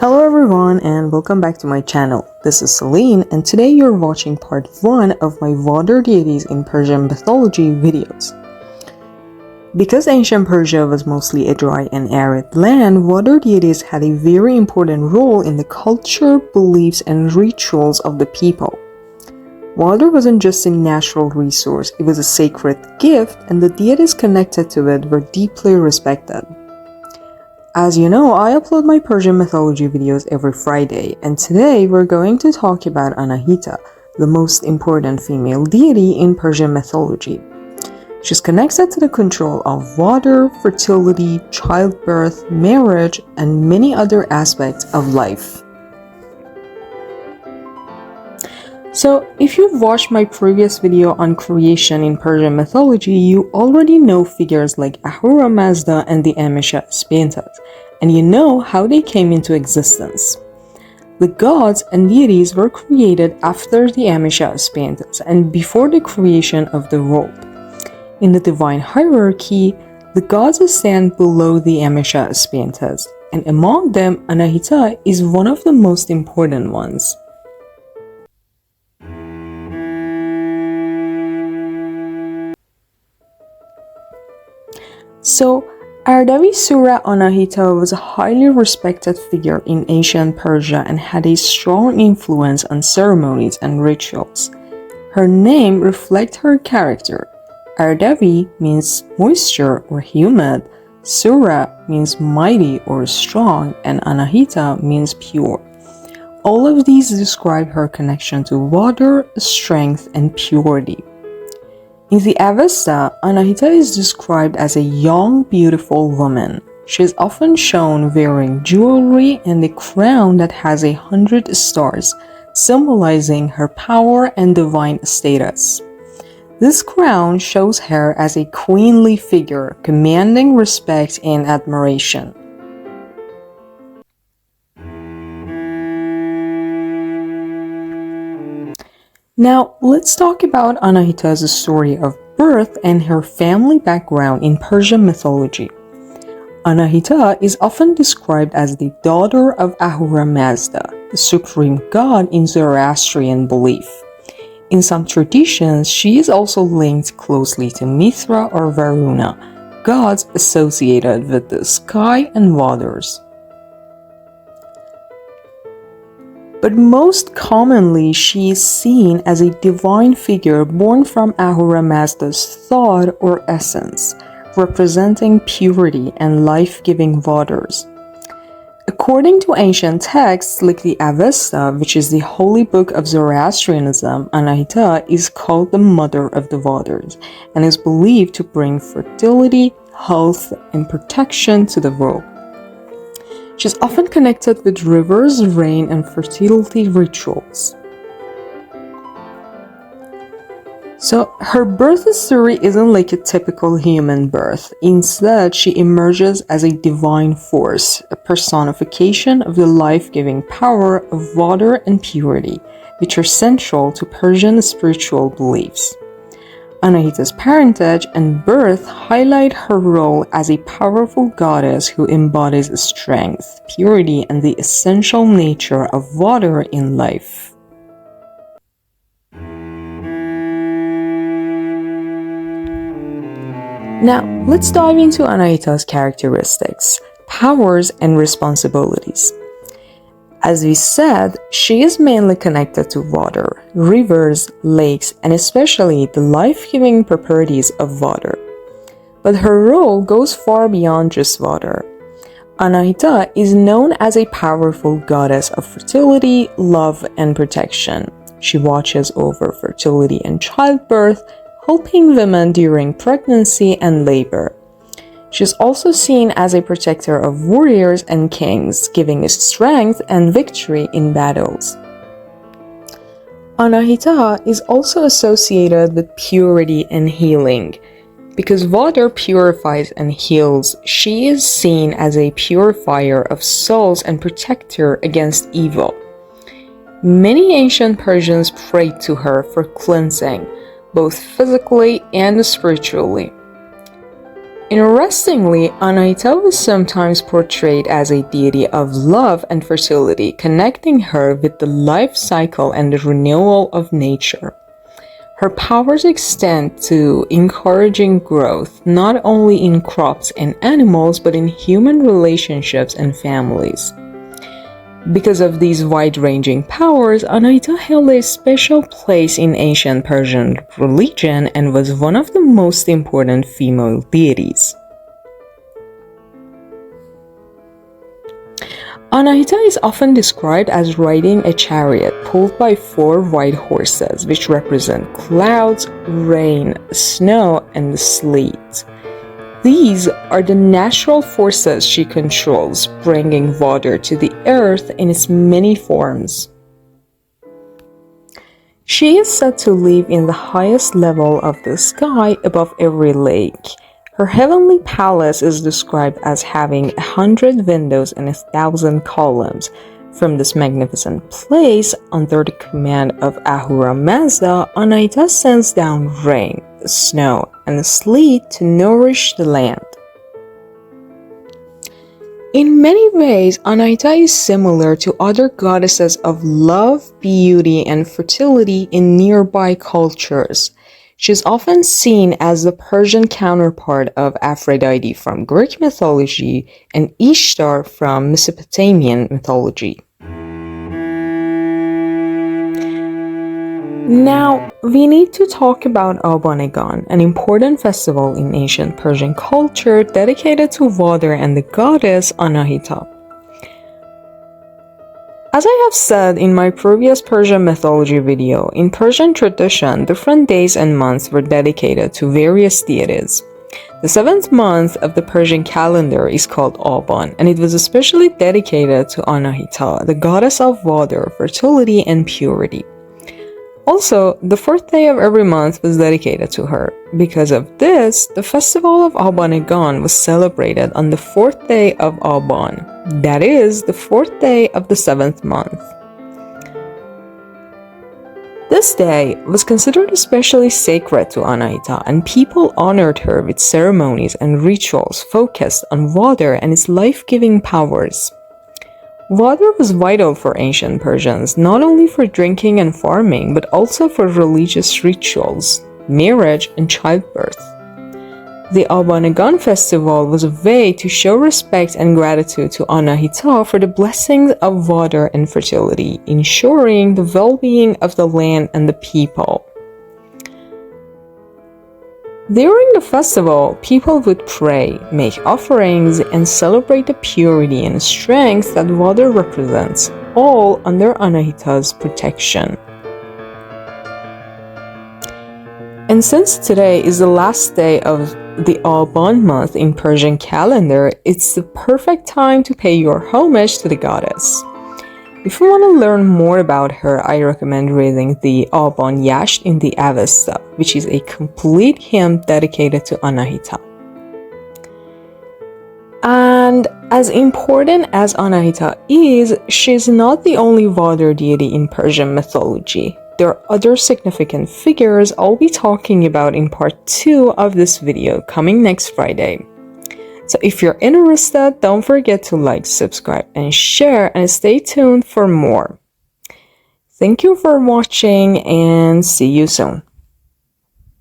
Hello everyone and welcome back to my channel. This is Celine and today you're watching part 1 of my water deities in Persian mythology videos. Because ancient Persia was mostly a dry and arid land, water deities had a very important role in the culture, beliefs, and rituals of the people. Water wasn't just a natural resource, it was a sacred gift, and the deities connected to it were deeply respected. As you know, I upload my Persian mythology videos every Friday, and today we're going to talk about Anahita, the most important female deity in Persian mythology. She's connected to the control of water, fertility, childbirth, marriage, and many other aspects of life. So, if you've watched my previous video on creation in Persian mythology, you already know figures like Ahura Mazda and the Amisha Spantas, and you know how they came into existence. The gods and deities were created after the Amisha Spantas and before the creation of the world. In the divine hierarchy, the gods stand below the Amisha Spantas, and among them, Anahita is one of the most important ones. So, Ardavi Surah Anahita was a highly respected figure in ancient Persia and had a strong influence on ceremonies and rituals. Her name reflects her character. Ardavi means moisture or humid, Surah means mighty or strong, and Anahita means pure. All of these describe her connection to water, strength, and purity. In the Avesta, Anahita is described as a young, beautiful woman. She is often shown wearing jewelry and a crown that has 100 stars, symbolizing her power and divine status. This crown shows her as a queenly figure, commanding respect and admiration. Now, let's talk about Anahita's story of birth and her family background in Persian mythology. Anahita is often described as the daughter of Ahura Mazda, the supreme god in Zoroastrian belief. In some traditions, she is also linked closely to Mithra or Varuna, gods associated with the sky and waters. But most commonly, she is seen as a divine figure born from Ahura Mazda's thought or essence, representing purity and life-giving waters. According to ancient texts like the Avesta, which is the holy book of Zoroastrianism, Anahita is called the mother of the waters and is believed to bring fertility, health, and protection to the world. She is often connected with rivers, rain, and fertility rituals. So, her birth story isn't like a typical human birth. Instead, she emerges as a divine force, a personification of the life-giving power of water and purity, which are central to Persian spiritual beliefs. Anahita's parentage and birth highlight her role as a powerful goddess who embodies strength, purity, and the essential nature of water in life. Now, let's dive into Anahita's characteristics, powers, and responsibilities. As we said, she is mainly connected to water, rivers, lakes, and especially the life-giving properties of water. But her role goes far beyond just water. Anahita is known as a powerful goddess of fertility, love, and protection. She watches over fertility and childbirth, helping women during pregnancy and labor. She is also seen as a protector of warriors and kings, giving us strength and victory in battles. Anahita is also associated with purity and healing. Because water purifies and heals, she is seen as a purifier of souls and protector against evil. Many ancient Persians prayed to her for cleansing, both physically and spiritually. Interestingly, Anahita was sometimes portrayed as a deity of love and fertility, connecting her with the life cycle and the renewal of nature. Her powers extend to encouraging growth, not only in crops and animals, but in human relationships and families. Because of these wide-ranging powers, Anahita held a special place in ancient Persian religion and was one of the most important female deities. Anahita is often described as riding a chariot pulled by 4 white horses, which represent clouds, rain, snow, and sleet. These are the natural forces she controls, bringing water to the earth in its many forms. She is said to live in the highest level of the sky above every lake. Her heavenly palace is described as having 100 windows and 1,000 columns. From this magnificent place, under the command of Ahura Mazda, Anahita sends down rain, snow, and sleet to nourish the land. In many ways, Anahita is similar to other goddesses of love, beauty, and fertility in nearby cultures. She is often seen as the Persian counterpart of Aphrodite from Greek mythology and Ishtar from Mesopotamian mythology. Now, we need to talk about Abanegan, an important festival in ancient Persian culture dedicated to water and the goddess Anahita. As I have said in my previous Persian mythology video, in Persian tradition, different days and months were dedicated to various deities. The 7th month of the Persian calendar is called Aban, and it was especially dedicated to Anahita, the goddess of water, fertility, and purity. Also, the 4th day of every month was dedicated to her. Because of this, the festival of Abanegan was celebrated on the 4th day of Aban, that is, the 4th day of the 7th month. This day was considered especially sacred to Anahita, and people honored her with ceremonies and rituals focused on water and its life-giving powers. Water was vital for ancient Persians, not only for drinking and farming, but also for religious rituals, marriage, and childbirth. The Abanegan festival was a way to show respect and gratitude to Anahita for the blessings of water and fertility, ensuring the well-being of the land and the people. During the festival, people would pray, make offerings, and celebrate the purity and strength that water represents, all under Anahita's protection. And since today is the last day of the Aban month in Persian calendar, it's the perfect time to pay your homage to the goddess. If you want to learn more about her, I recommend reading the Aban Yasht in the Avesta, which is a complete hymn dedicated to Anahita. And as important as Anahita is, she's not the only water deity in Persian mythology. There are other significant figures I'll be talking about in part 2 of this video coming next Friday. So if you're interested, don't forget to like, subscribe, and share, and stay tuned for more. Thank you for watching, and see you soon.